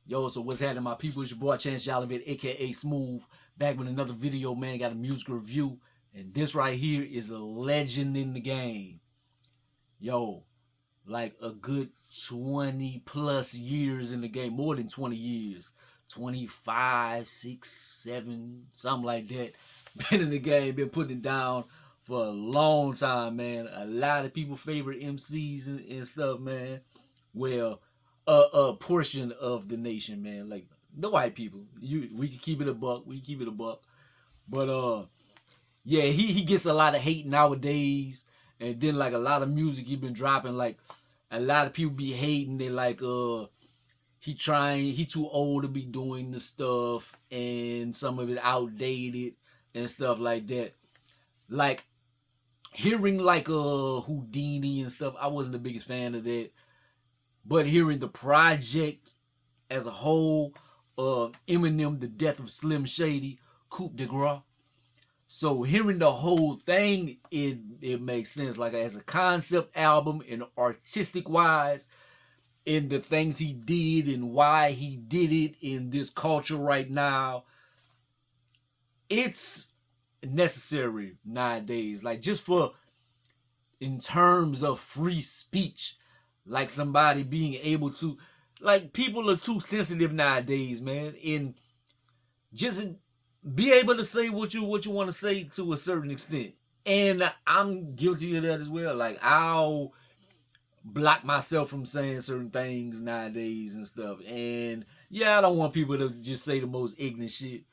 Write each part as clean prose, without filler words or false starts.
Yo, so what's happening, my people? It's your boy Chance Jollivet, aka Smooth, back with another video, man. Got a music review, and this right here is a legend in the game. Yo, like a good 20 plus years in the game, more than 20 years, 25, 6, 7, something like that. Been in the game, been putting it down for a long time, man. A lot of people favorite MCs and stuff, man. Well, a portion of the nation, man, like the white people. We can keep it a buck. We can keep it a buck. But yeah, he gets a lot of hate nowadays. And then like a lot of music he been dropping, like a lot of people be hating. They like he too old to be doing the stuff, and some of it outdated and stuff like that. Like hearing like Houdini and stuff, I wasn't the biggest fan of that. But hearing the project as a whole, Eminem, the death of Slim Shady, Coup de Grâce. So hearing the whole thing, it makes sense. Like as a concept album and artistic wise, in the things he did and why he did it in this culture right now, it's necessary nowadays. Like just for in terms of free speech, like somebody being able to, like people are too sensitive nowadays, man, and just be able to say what you want to say to a certain extent. And I'm guilty of that as well. Like I'll block myself from saying certain things nowadays and stuff. And yeah, I don't want people to just say the most ignorant shit.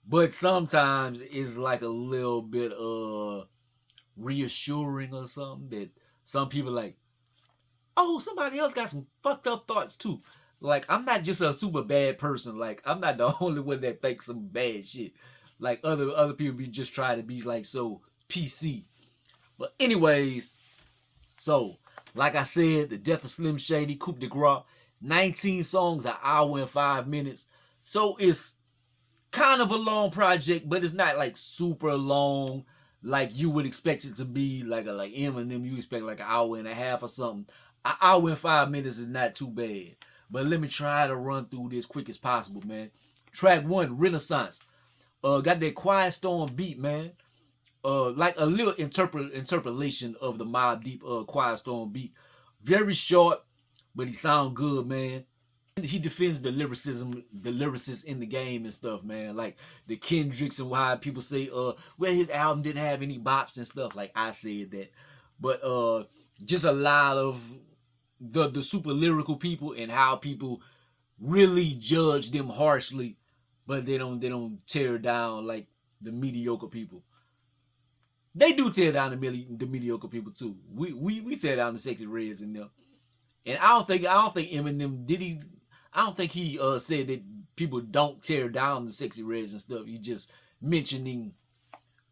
But sometimes it's like a little bit reassuring or something that some people like, oh, somebody else got some fucked up thoughts too. Like I'm not just a super bad person. Like I'm not the only one that thinks some bad shit. Like other people be just trying to be like so PC. But anyways, so like I said, the death of Slim Shady, Coup de Grace, 19 songs, an hour and 5 minutes. So it's kind of a long project, but it's not like super long like you would expect it to be. Like Eminem, you expect like an hour and a half or something. An hour and 5 minutes is not too bad. But let me try to run through this quick as possible, man. Track 1, Renaissance. Got that Quiet Storm beat, man. Like a little interpolation of the Mobb Deep Quiet Storm beat. Very short, but he sound good, man. He defends the lyricism, the lyricists in the game and stuff, man. Like the Kendricks and why people say, well, his album didn't have any bops and stuff. Like I said that, but just a lot of the super lyrical people and how people really judge them harshly, but they don't tear down like the mediocre people. They do tear down the mediocre people too. We tear down the Sexy Reds in them. And I don't think Eminem did he. I don't think he said that people don't tear down the Sexy Reds and stuff. He just mentioning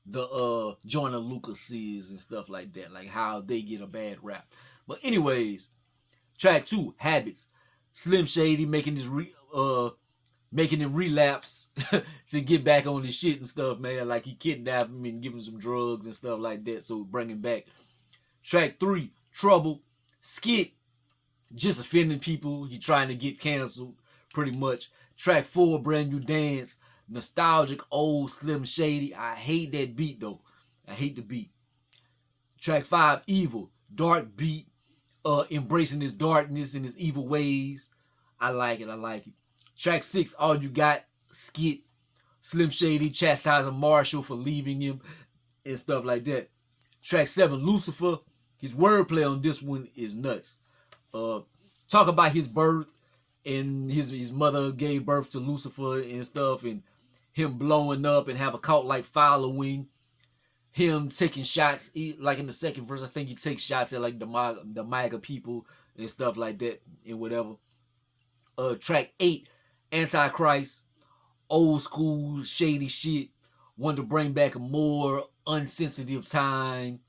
the Joyner Lucases and stuff like that, like how they get a bad rap. But anyways, track 2, Habits. Slim Shady making him relapse to get back on his shit and stuff, man. Like he kidnapped him and give him some drugs and stuff like that, so bring him back. Track 3, Trouble. Skit, just offending people. He trying to get canceled, pretty much. Track 4, Brand New Dance. Nostalgic old Slim Shady. I hate that beat though. I hate the beat. Track 5, Evil. Dark beat. Embracing his darkness and his evil ways. I like it. I like it. Track 6, All You Got. Skit. Slim Shady chastising Marshall for leaving him and stuff like that. Track 7, Lucifer. His wordplay on this one is nuts. Talk about his birth and his mother gave birth to Lucifer and stuff, and him blowing up and have a cult like following. Him taking shots, like in the second verse, I think he takes shots at like the MAGA people and stuff like that and whatever. Track 8, Antichrist, old school shady shit. Want to bring back a more unsensitive time.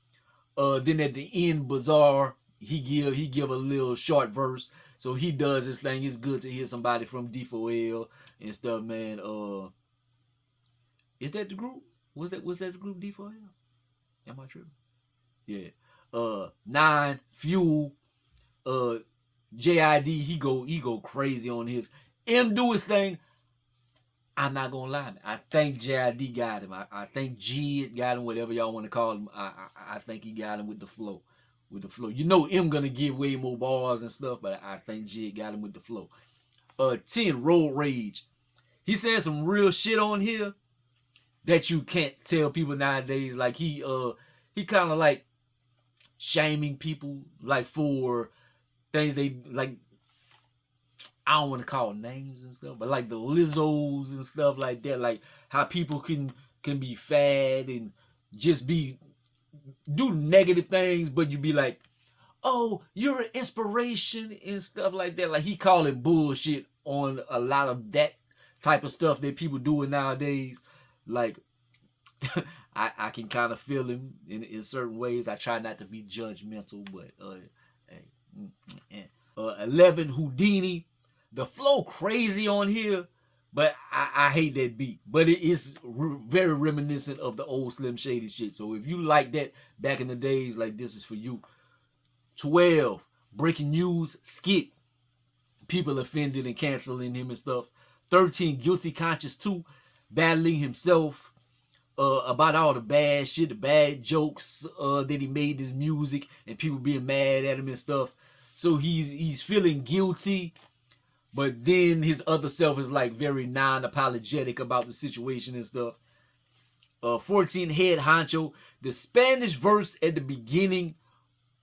Then at the end, Bizarre, he give a little short verse. So he does this thing. It's good to hear somebody from D4L and stuff, man. Is that the group? Was that the group D4L? Am I tripping? Yeah. 9, Fuel. JID, he go crazy on his M do his thing. I'm not gonna lie. I think JID got him. I think G got him, whatever y'all want to call him. I think he got him with the flow. With the flow. You know M gonna give way more bars and stuff, but I think G got him with the flow. 10, Road Rage. He said some real shit on here that you can't tell people nowadays. Like he kind of like shaming people like for things they like. I don't want to call names and stuff, but like the Lizzos and stuff like that, like how people can be fat and just do negative things, but you be like, oh, you're an inspiration and stuff like that. Like he calling bullshit on a lot of that type of stuff that people doing nowadays. Like I can kind of feel him in certain ways. I try not to be judgmental, but 11, Houdini. The flow crazy on here, but I hate that beat. But it is very reminiscent of the old Slim Shady shit. So if you like that back in the days, like this is for you. 12, Breaking News, Skit. People offended and canceling him and stuff. 13, Guilty Conscious 2, battling himself about all the bad shit, the bad jokes that he made this music and people being mad at him and stuff. So he's feeling guilty. But then his other self is like very non-apologetic about the situation and stuff. 14, Head Honcho. The Spanish verse at the beginning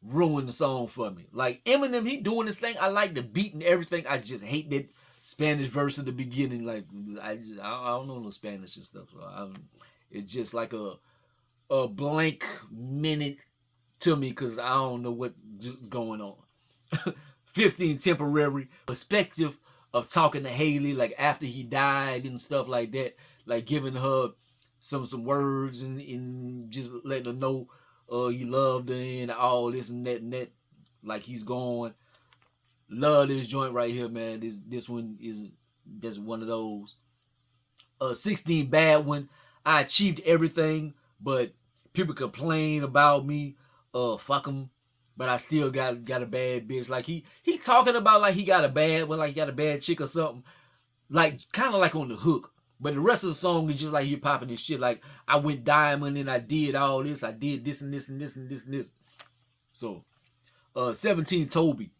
ruined the song for me. Like Eminem, he doing this thing. I like the beat and everything. I just hate that Spanish verse at the beginning. Like I don't know no Spanish and stuff. So it's just like a blank minute to me because I don't know what's going on. 15, Temporary. Perspective of talking to Haley like after he died and stuff like that, like giving her some words and just letting her know he loved her and all this and that, like he's gone. Love this joint right here, man. This one is just one of those. 16, Bad One. I achieved everything, but people complain about me. Fuck them. But I still got a bad bitch. Like he talking about like he got a bad one, like he got a bad chick or something. Like kind of like on the hook. But the rest of the song is just like he popping this shit. Like I went diamond and I did all this. I did this and this and this and this and this. So 17, Tobey.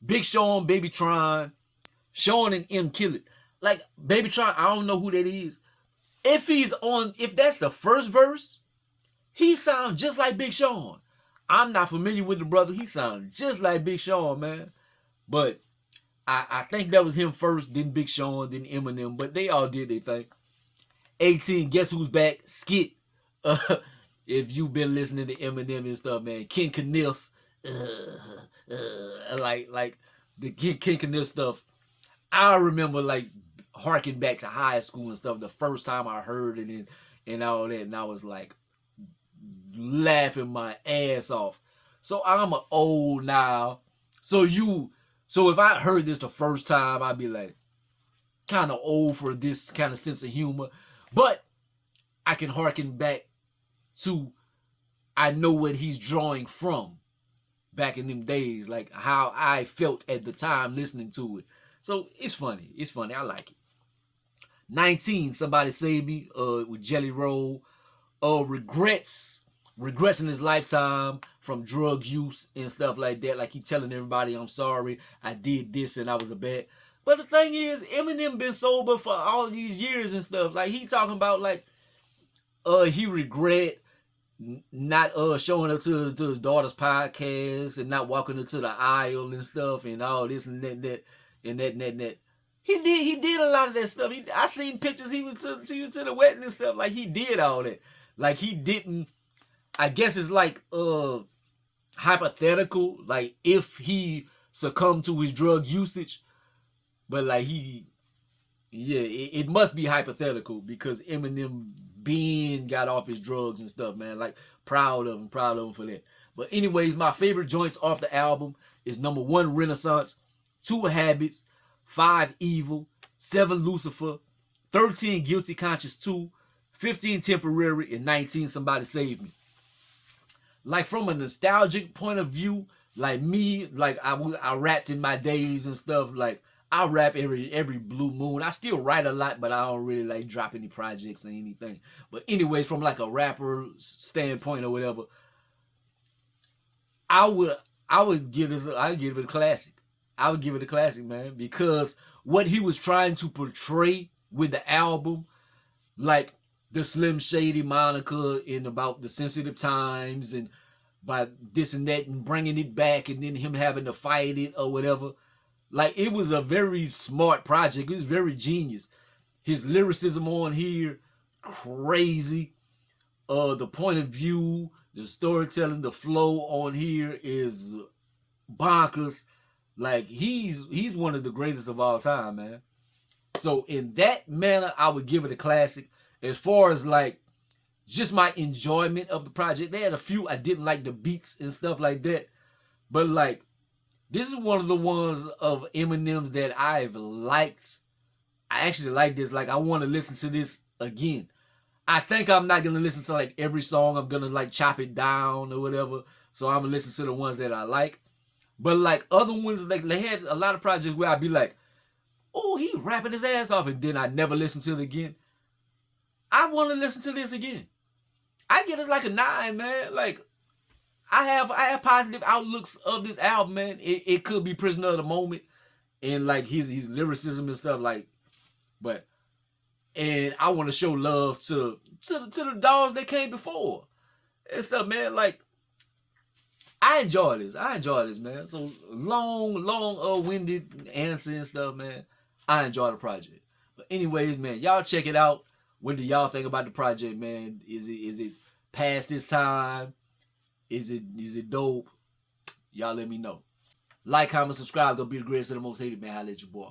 Big Sean, BabyTron. Sean and M kill it. Like BabyTron, I don't know who that is. If that's the first verse, he sounds just like Big Sean. I'm not familiar with the brother. He sounds just like Big Sean, man. But I think that was him first, then Big Sean, then Eminem. But they all did their thing. 18, Guess Who's Back? Skit. If you've been listening to Eminem and stuff, man. King Kniff. Like the King Kniff stuff. I remember like harking back to high school and stuff. The first time I heard it and all that. And I was like, laughing my ass off. So I'm old now. So if I heard this the first time, I'd be like kind of old for this kind of sense of humor. But I can harken back to I know what he's drawing from back in them days, like how I felt at the time listening to it. So it's funny. It's funny. I like it. 19, Somebody Save Me with Jelly Roll. Regrets in his lifetime from drug use and stuff like that. Like he telling everybody, I'm sorry, I did this and I was a bad. But the thing is, Eminem been sober for all these years and stuff. Like he talking about like he regret not showing up to his daughter's podcast and not walking into the aisle and stuff and all this and that. He did a lot of that stuff. I seen pictures he was to the wedding and stuff. Like he did all that. Like he didn't. I guess it's like hypothetical. Like if he succumbed to his drug usage, but like it must be hypothetical because Eminem got off his drugs and stuff, man. Like proud of him for that. But anyways, my favorite joints off the album is number 1, Renaissance, 2, Habits, 5, Evil, 7, Lucifer, 13, Guilty Conscious 2, 15, Temporary, and 19, Somebody Save Me. Like from a nostalgic point of view, like me, like I rapped in my days and stuff, like I rap every blue moon. I still write a lot, but I don't really like drop any projects or anything. But anyways, from like a rapper standpoint or whatever, I would I would give this I would give it a classic. I would give it a classic, man, because what he was trying to portray with the album, like the Slim Shady moniker and about the sensitive times and by this and that and bringing it back and then him having to fight it or whatever. Like it was a very smart project. It was very genius. His lyricism on here, crazy. The point of view, the storytelling, the flow on here is bonkers. Like he's one of the greatest of all time, man. So in that manner, I would give it a classic. As far as like just my enjoyment of the project, they had a few I didn't like the beats and stuff like that, but like this is one of the ones of Eminem's that I've liked. I actually like this. Like I want to listen to this again. I think I'm not gonna listen to like every song. I'm gonna like chop it down or whatever. So I'm gonna listen to the ones that I like. But like other ones, like they had a lot of projects where I'd be like, "Oh, he rapping his ass off," and then I never listen to it again. I want to listen to this again. I get it's like a 9, man. Like I have positive outlooks of this album, man. It could be Prisoner of the Moment and like his lyricism and stuff like, but and I want to show love to the dogs that came before and stuff, man. Like I enjoy this. I enjoy this, man. So long winded answer and stuff, man. I enjoy the project. But anyways, man, y'all check it out. What do y'all think about the project, man? Is it past this time? Is it dope? Y'all let me know. Like, comment, subscribe. Gonna be the greatest and the most hated, man. Holla at your boy.